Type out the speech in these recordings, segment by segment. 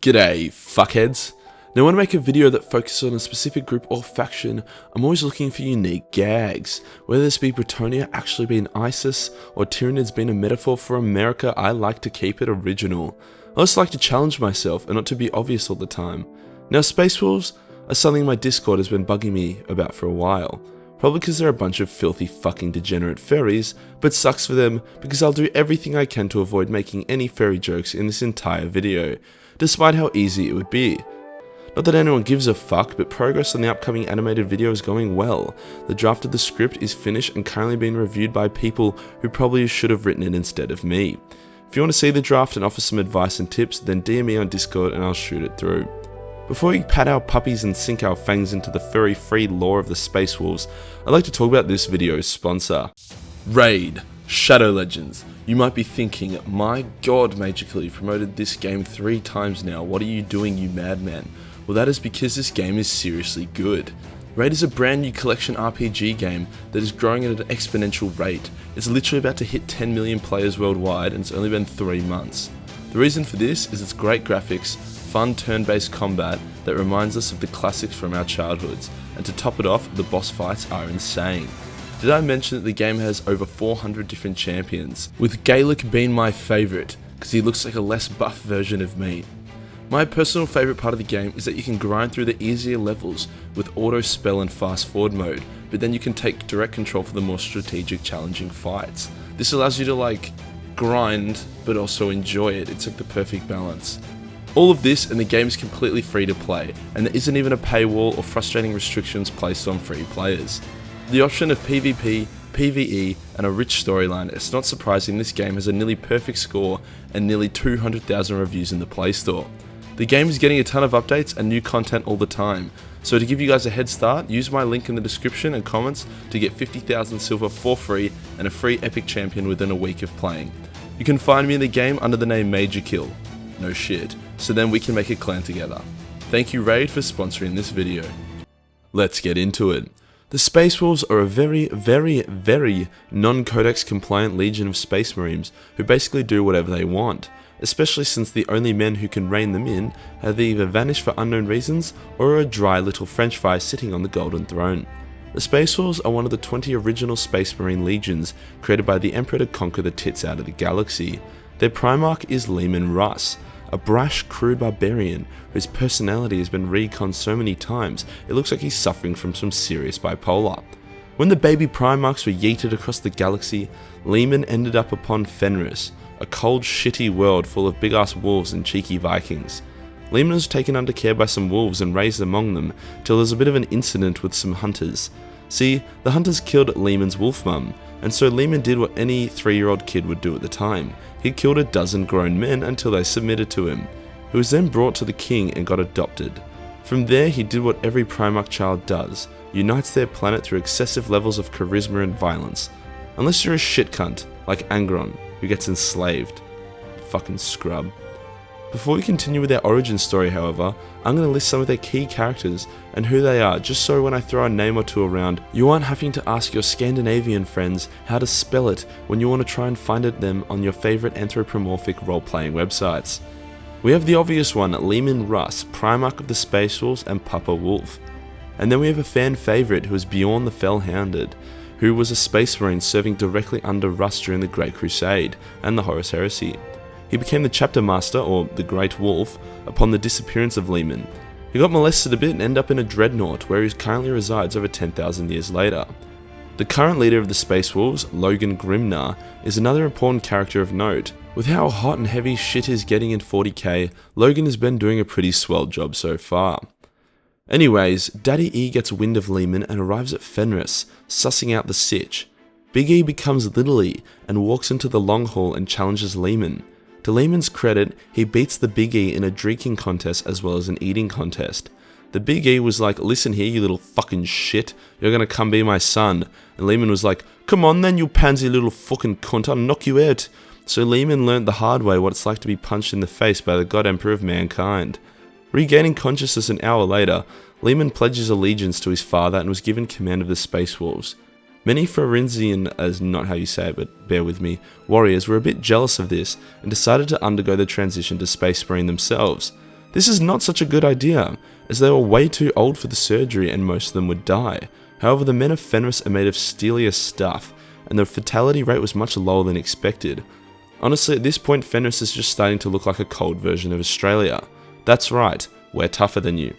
G'day, fuckheads. Now when I make a video that focuses on a specific group or faction, I'm always looking for unique gags. Whether this be Bretonia actually being ISIS, or Tyranids being a metaphor for America, I like to keep it original. I also like to challenge myself and not to be obvious all the time. Now Space Wolves are something my Discord has been bugging me about for a while. Probably because they're a bunch of filthy fucking degenerate furries, but sucks for them because I'll do everything I can to avoid making any furry jokes in this entire video, despite how easy it would be. Not that anyone gives a fuck, but progress on the upcoming animated video is going well. The draft of the script is finished and currently being reviewed by people who probably should have written it instead of me. If you want to see the draft and offer some advice and tips, then DM me on Discord and I'll shoot it through. Before we pat our puppies and sink our fangs into the furry-free lore of the Space Wolves, I'd like to talk about this video's sponsor. Raid Shadow Legends. You might be thinking, my god, Magically promoted this game 3 times now, what are you doing, you madman? Well, that is because this game is seriously good. Raid is a brand new collection RPG game that is growing at an exponential rate. It's literally about to hit 10 million players worldwide and it's only been 3 months. The reason for this is its great graphics, fun turn-based combat that reminds us of the classics from our childhoods, and to top it off, the boss fights are insane. Did I mention that the game has over 400 different champions, with Gaelic being my favourite, because he looks like a less buff version of me. My personal favourite part of the game is that you can grind through the easier levels with auto spell and fast forward mode, but then you can take direct control for the more strategic challenging fights. This allows you to grind, but also enjoy it. It's like the perfect balance. All of this and the game is completely free to play, and there isn't even a paywall or frustrating restrictions placed on free players. The option of PvP, PvE and a rich storyline, it's not surprising this game has a nearly perfect score and nearly 200,000 reviews in the Play Store. The game is getting a ton of updates and new content all the time, so to give you guys a head start, use my link in the description and comments to get 50,000 silver for free and a free epic champion within a week of playing. You can find me in the game under the name Majorkill. No shit, so then we can make a clan together. Thank you Raid for sponsoring this video. Let's get into it. The Space Wolves are a very non-codex compliant legion of space marines who basically do whatever they want, especially since the only men who can rein them in have either vanished for unknown reasons or are a dry little french fry sitting on the golden throne. The Space Wolves are one of the 20 original space marine legions created by the Emperor to conquer the tits out of the galaxy. Their Primarch is Leman Russ, a brash, crude barbarian whose personality has been reconned so many times it looks like he's suffering from some serious bipolar. When the baby Primarchs were yeeted across the galaxy, Leman ended up upon Fenris, a cold, shitty world full of big-ass wolves and cheeky Vikings. Leman was taken under care by some wolves and raised among them till there was a bit of an incident with some hunters. See, the hunters killed Leman's wolf mum, and so Leman did what any 3-year-old kid would do at the time. He killed a dozen grown men until they submitted to him. He was then brought to the king and got adopted. From there he did what every Primarch child does, unites their planet through excessive levels of charisma and violence. Unless you're a shit cunt, like Angron, who gets enslaved. Fucking scrub. Before we continue with their origin story however, I'm going to list some of their key characters and who they are, just so when I throw a name or two around, you aren't having to ask your Scandinavian friends how to spell it when you want to try and find them on your favourite anthropomorphic role-playing websites. We have the obvious one, Leman Russ, Primarch of the Space Wolves and Papa Wolf. And then we have a fan favourite who is Bjorn the Fell-Hounded, who was a space marine serving directly under Russ during the Great Crusade and the Horus Heresy. He became the chapter master, or the Great Wolf, upon the disappearance of Leman. He got molested a bit and ended up in a dreadnought where he currently resides over 10,000 years later. The current leader of the Space Wolves, Logan Grimnar, is another important character of note. With how hot and heavy shit is getting in 40k, Logan has been doing a pretty swell job so far. Anyways, Daddy E gets wind of Leman and arrives at Fenris, sussing out the sitch. Big E becomes Little E and walks into the long hall and challenges Leman. To Leman's credit, he beats the Big E in a drinking contest as well as an eating contest. The Big E was like, listen here you little fucking shit, you're gonna come be my son. And Leman was like, come on then you pansy little fucking cunt, I'll knock you out. So Leman learnt the hard way what it's like to be punched in the face by the God Emperor of mankind. Regaining consciousness an hour later, Leman pledges allegiance to his father and was given command of the Space Wolves. Many Ferinzian, as not how you say it, but bear with me, warriors were a bit jealous of this and decided to undergo the transition to Space Marine themselves. This is not such a good idea, as they were way too old for the surgery and most of them would die. However, the men of Fenris are made of steelier stuff, and the fatality rate was much lower than expected. Honestly, at this point, Fenris is just starting to look like a cold version of Australia. That's right, we're tougher than you.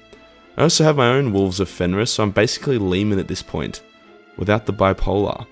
I also have my own wolves of Fenris, so I'm basically Leman at this point, without the bipolar.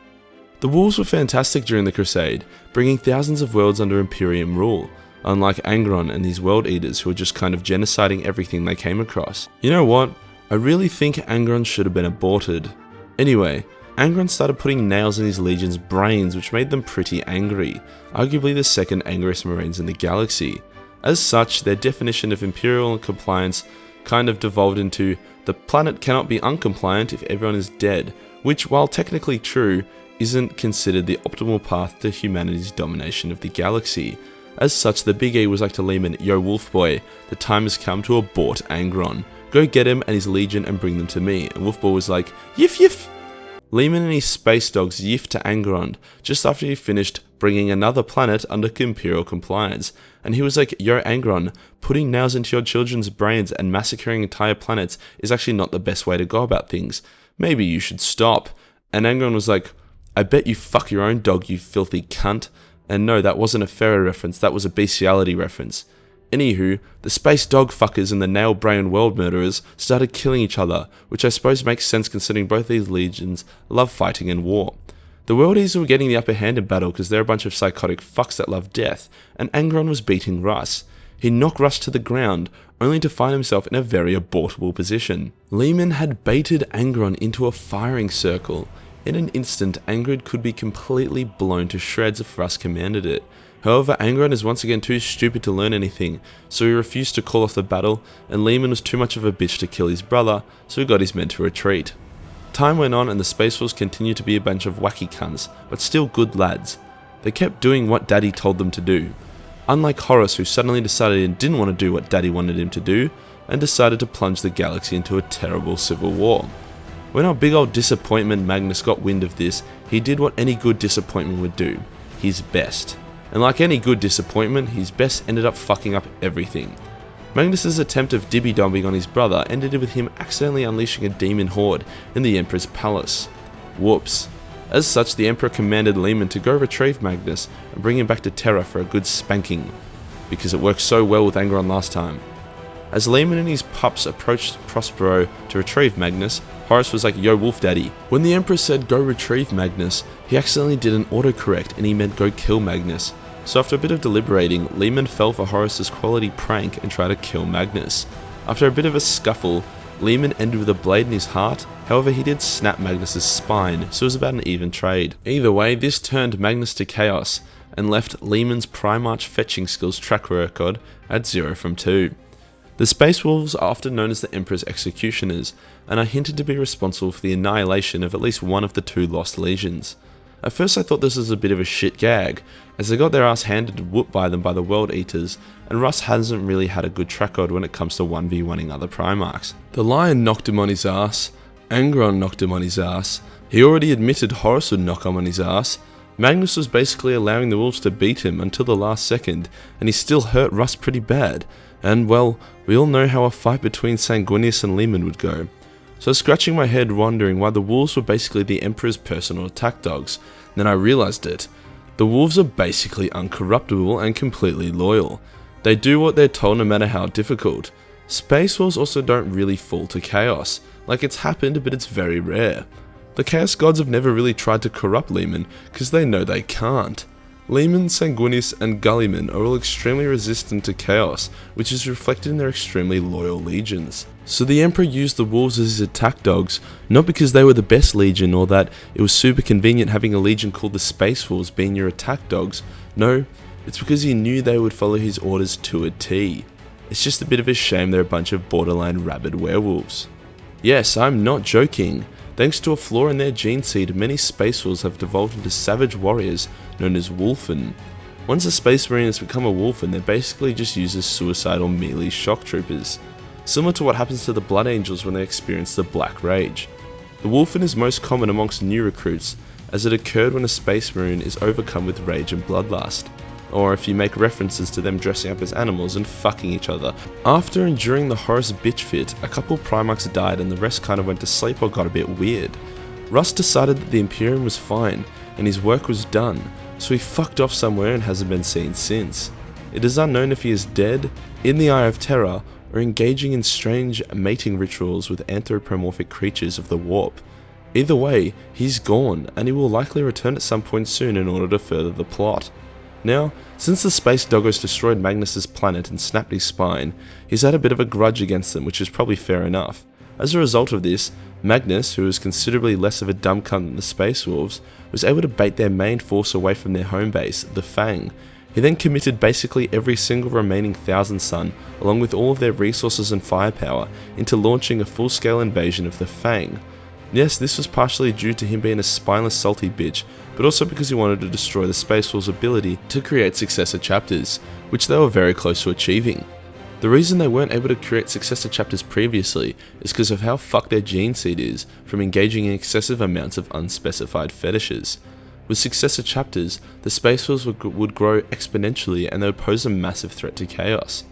The wolves were fantastic during the Crusade, bringing thousands of worlds under Imperium rule, unlike Angron and these world eaters who were just kind of genociding everything they came across. You know what? I really think Angron should have been aborted. Anyway, Angron started putting nails in his legion's brains, which made them pretty angry, arguably the second angriest marines in the galaxy. As such, their definition of imperial compliance kind of devolved into, the planet cannot be uncompliant if everyone is dead, which, while technically true, isn't considered the optimal path to humanity's domination of the galaxy. As such, the Big E was like to Leman, "Yo wolf boy, the time has come to abort Angron. Go get him and his legion and bring them to me." And Wolf Boy was like, "Yif yif!" Leman and his space dogs yiffed to Angron just after he finished bringing another planet under imperial compliance, and he was like, "Yo Angron, putting nails into your children's brains and massacring entire planets is actually not the best way to go about things. Maybe you should stop." And Angron was like, "I bet you fuck your own dog, you filthy cunt." And no, that wasn't a Pharaoh reference, that was a bestiality reference. Anywho, the space dog fuckers and the nail brain world murderers started killing each other, which I suppose makes sense considering both these legions love fighting and war. The world eaters were getting the upper hand in battle because they're a bunch of psychotic fucks that love death, and Angron was beating Russ. He knocked Russ to the ground, only to find himself in a very abortable position. Leman had baited Angron into a firing circle. In an instant, Angron could be completely blown to shreds if Russ commanded it. However, Angron is once again too stupid to learn anything, so he refused to call off the battle, and Leman was too much of a bitch to kill his brother, so he got his men to retreat. Time went on and the Space Wolves continued to be a bunch of wacky cunts, but still good lads. They kept doing what Daddy told them to do. Unlike Horus, who suddenly decided he didn't want to do what Daddy wanted him to do, and decided to plunge the galaxy into a terrible civil war. When our big old disappointment Magnus got wind of this, he did what any good disappointment would do, his best. And like any good disappointment, his best ended up fucking up everything. Magnus's attempt of dibby-dobbing on his brother ended with him accidentally unleashing a demon horde in the Emperor's palace. Whoops. As such, the Emperor commanded Leman to go retrieve Magnus and bring him back to Terra for a good spanking, because it worked so well with Angron last time. As Leman and his pups approached Prospero to retrieve Magnus, Horus was like, "Yo wolf daddy." When the Emperor said go retrieve Magnus, he accidentally did an autocorrect and he meant go kill Magnus. So after a bit of deliberating, Leman fell for Horus's quality prank and tried to kill Magnus. After a bit of a scuffle, Leman ended with a blade in his heart, however he did snap Magnus's spine, so it was about an even trade. Either way, this turned Magnus to chaos, and left Leman's Primarch fetching skills track record at 0 from 2. The Space Wolves are often known as the Emperor's executioners, and are hinted to be responsible for the annihilation of at least one of the 2 lost legions. At first I thought this was a bit of a shit gag, as they got their ass handed and whooped by them by the World Eaters, and Russ hasn't really had a good track record when it comes to 1v1ing other Primarchs. The Lion knocked him on his ass, Angron knocked him on his ass, he already admitted Horus would knock him on his ass, Magnus was basically allowing the Wolves to beat him until the last second, and he still hurt Russ pretty bad, and well, we all know how a fight between Sanguinius and Leman would go. So scratching my head wondering why the Wolves were basically the Emperor's personal attack dogs, then I realised it. The Wolves are basically uncorruptible and completely loyal. They do what they're told no matter how difficult. Space Wolves also don't really fall to chaos, like it's happened but it's very rare. The Chaos Gods have never really tried to corrupt Leman, because they know they can't. Leman, Sanguinius and Gulliman are all extremely resistant to chaos, which is reflected in their extremely loyal legions. So the Emperor used the Wolves as his attack dogs, not because they were the best legion or that it was super convenient having a legion called the Space Wolves being your attack dogs. No, it's because he knew they would follow his orders to a T. It's just a bit of a shame they're a bunch of borderline rabid werewolves. Yes, I'm not joking. Thanks to a flaw in their gene seed, many Space Wolves have devolved into savage warriors known as Wolfen. Once a Space Marine has become a Wolfen, they're basically just used as suicidal melee shock troopers, similar to what happens to the Blood Angels when they experience the Black Rage. The Wolfen is most common amongst new recruits, as it occurred when a Space Marine is overcome with rage and bloodlust. or if you make references to them dressing up as animals and fucking each other. After enduring the Horus bitch fit, a couple Primarchs died and the rest kind of went to sleep or got a bit weird. Russ decided that the Imperium was fine, and his work was done, so he fucked off somewhere and hasn't been seen since. It is unknown if he is dead, in the Eye of Terror, or engaging in strange mating rituals with anthropomorphic creatures of the warp. Either way, he's gone, and he will likely return at some point soon in order to further the plot. Now, since the space doggos destroyed Magnus's planet and snapped his spine, he's had a bit of a grudge against them, which is probably fair enough. As a result of this, Magnus, who was considerably less of a dumb cunt than the Space Wolves, was able to bait their main force away from their home base, the Fang. He then committed basically every single remaining Thousand Sun, along with all of their resources and firepower, into launching a full-scale invasion of the Fang. Yes, this was partially due to him being a spineless salty bitch, but also because he wanted to destroy the Space Wolves' ability to create successor chapters, which they were very close to achieving. The reason they weren't able to create successor chapters previously is because of how fucked their gene seed is from engaging in excessive amounts of unspecified fetishes. With successor chapters, the Space Wolves would grow exponentially and they would pose a massive threat to chaos.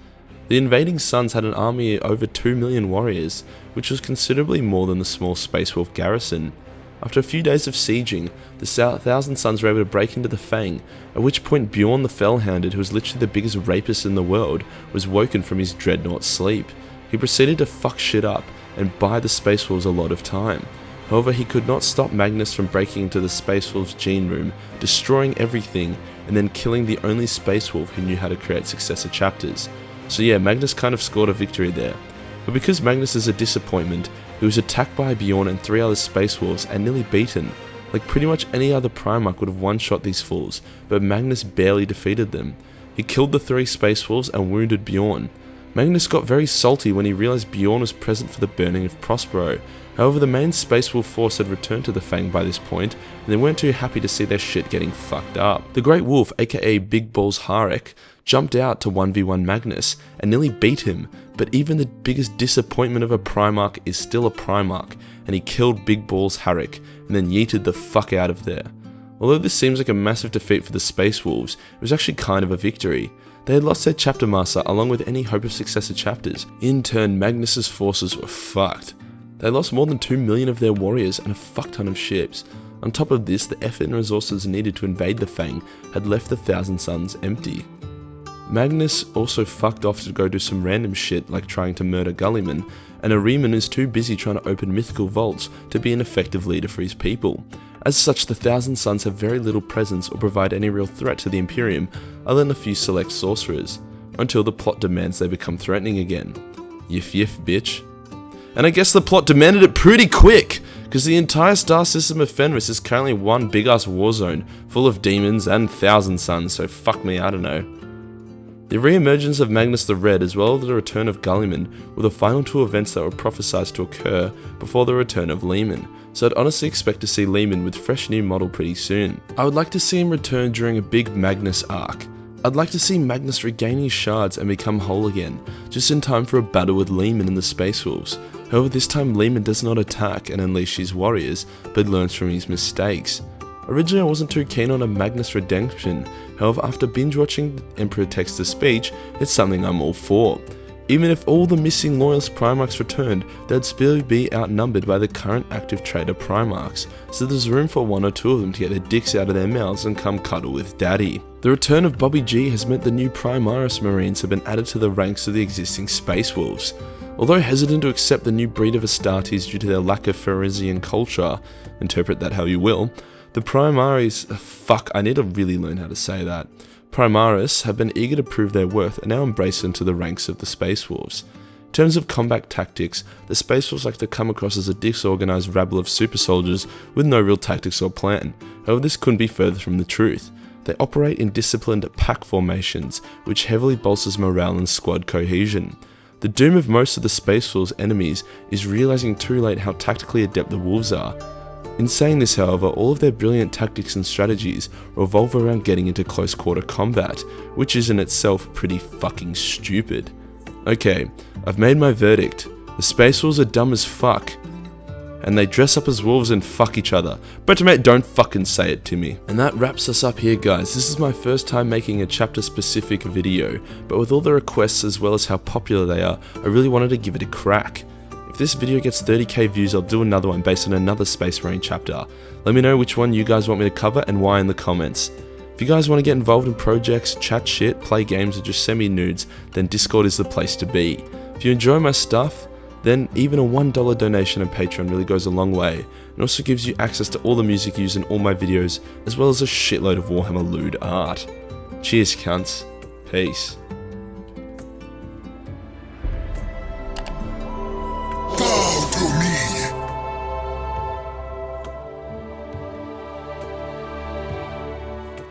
The invading Suns had an army of over 2 million warriors, which was considerably more than the small Space Wolf garrison. After a few days of sieging, the Thousand Suns were able to break into the Fang, at which point Bjorn the Fellhounded, who was literally the biggest rapist in the world, was woken from his dreadnought sleep. He proceeded to fuck shit up and buy the Space Wolves a lot of time. However, he could not stop Magnus from breaking into the Space Wolf's gene room, destroying everything, and then killing the only Space Wolf who knew how to create successor chapters. So yeah, Magnus kind of scored a victory there. But because Magnus is a disappointment, he was attacked by Bjorn and 3 other Space Wolves and nearly beaten. Like pretty much any other Primarch would have one-shot these fools, but Magnus barely defeated them. He killed the 3 Space Wolves and wounded Bjorn. Magnus got very salty when he realized Bjorn was present for the burning of Prospero. However, the main Space Wolf force had returned to the Fang by this point, and they weren't too happy to see their shit getting fucked up. The Great Wolf, aka Big Balls Harek, jumped out to 1v1 Magnus and nearly beat him, but even the biggest disappointment of a Primarch is still a Primarch, and he killed Big Balls Harek and then yeeted the fuck out of there. Although this seems like a massive defeat for the Space Wolves, it was actually kind of a victory. They had lost their chapter master along with any hope of successor chapters. In turn, Magnus's forces were fucked. They lost more than 2 million of their warriors and a fuck ton of ships. On top of this, the effort and resources needed to invade the Fang had left the Thousand Suns empty. Magnus also fucked off to go do some random shit like trying to murder Gulliman, and Ahriman is too busy trying to open mythical vaults to be an effective leader for his people. As such, the Thousand Suns have very little presence or provide any real threat to the Imperium other than a few select sorcerers, until the plot demands they become threatening again. Yif yif bitch. And I guess the plot demanded it pretty quick, because the entire star system of Fenris is currently one big ass war zone, full of demons and Thousand Suns, so fuck me, I don't know. The re-emergence of Magnus the Red as well as the return of Gulliman were the final 2 events that were prophesied to occur before the return of Leman, so I'd honestly expect to see Leman with fresh new model pretty soon. I would like to see him return during a big Magnus arc. I'd like to see Magnus regain his shards and become whole again, just in time for a battle with Leman and the Space Wolves. However, this time Leman does not attack and unleash his warriors, but learns from his mistakes. Originally I wasn't too keen on a Magnus redemption, however after binge watching Emperor Text's speech, it's something I'm all for. Even if all the missing loyalist Primarchs returned, they'd still be outnumbered by the current active traitor Primarchs, so there's room for 1 or 2 of them to get their dicks out of their mouths and come cuddle with Daddy. The return of Bobby G has meant the new Primaris Marines have been added to the ranks of the existing Space Wolves. Although hesitant to accept the new breed of Astartes due to their lack of Pharisaian culture, interpret that how you will, the Primaris, I need to really learn how to say that. Primaris have been eager to prove their worth and now embrace into the ranks of the Space Wolves. In terms of combat tactics, the Space Wolves like to come across as a disorganized rabble of super soldiers with no real tactics or plan. However, this couldn't be further from the truth. They operate in disciplined pack formations, which heavily bolsters morale and squad cohesion. The doom of most of the Space Wolves' enemies is realizing too late how tactically adept the Wolves are. In saying this, however, all of their brilliant tactics and strategies revolve around getting into close quarter combat, which is in itself pretty fucking stupid. Okay, I've made my verdict. The Space Wolves are dumb as fuck. and they dress up as wolves and fuck each other. But mate, don't fucking say it to me. And that wraps us up here, guys. This is my first time making a chapter specific video, but with all the requests as well as how popular they are, I really wanted to give it a crack. If this video gets 30k views, I'll do another one based on another Space Marine chapter. Let me know which one you guys want me to cover and why in the comments. If you guys want to get involved in projects, chat shit, play games, or just send me nudes, then Discord is the place to be. If you enjoy my stuff, then even a $1 donation on Patreon really goes a long way, and also gives you access to all the music used in all my videos, as well as a shitload of Warhammer lewd art. Cheers, cunts. Peace.